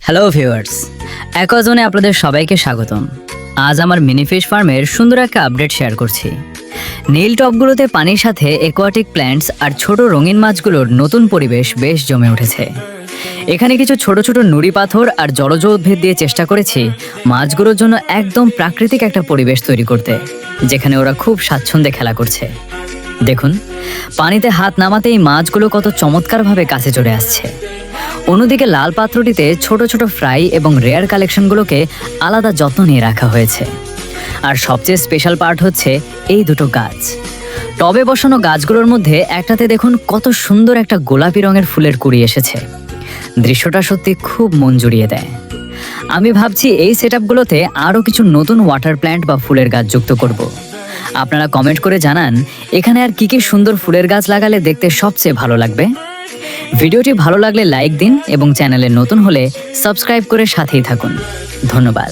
Hello viewers, অ্যাকোয়াজোনে আপনাদের সবাইকে স্বাগতম। আজ আমার মিনি ফিশ ফার্মের সুন্দর একটা আপডেট শেয়ার করছি। নীল টবগুলোতে পানির সাথে অ্যাকোয়াটিক প্ল্যান্টস আর ছোট রঙিন মাছগুলোর নতুন পরিবেশ বেশ জমে উঠেছে। এখানে কিছু ছোট ছোট নুড়ি পাথর আর জলজ উদ্ভিদ দিয়ে চেষ্টা করেছি মাছগুলোর জন্য একদম প্রাকৃতিক একটা পরিবেশ তৈরি করতে, যেখানে ওরা খুব স্বাচ্ছন্দ্যে খেলা করছে। দেখুন, পানিতে হাত নামাতেই মাছগুলো কত চমৎকারভাবে কাছে চলে আসছে। অন্যদিকে লাল পাত্রটিতে ছোট ছোট ফ্রাই এবং রেয়ার কালেকশনগুলোকে আলাদা যত্ন নিয়ে রাখা হয়েছে। আর সবচেয়ে স্পেশাল পার্ট হচ্ছে এই দুটো গাছ। টবে বসানো গাছগুলোর মধ্যে একটাতে দেখুন কত সুন্দর একটা গোলাপি রঙের ফুলের কুঁড়ি এসেছে। দৃশ্যটা সত্যি খুব মন জুড়িয়ে দেয়। আমি ভাবছি এই সেটআপগুলোতে আরও কিছু নতুন ওয়াটার প্ল্যান্ট বা ফুলের গাছ যুক্ত করব। আপনারা কমেন্ট করে জানান এখানে আর কি কি সুন্দর ফুলের গাছ লাগালে দেখতে সবচেয়ে ভালো লাগবে। ভিডিওটি ভালো লাগলে লাইক দিন এবং চ্যানেলে নতুন হলে সাবস্ক্রাইব করে সাথেই থাকুন। ধন্যবাদ।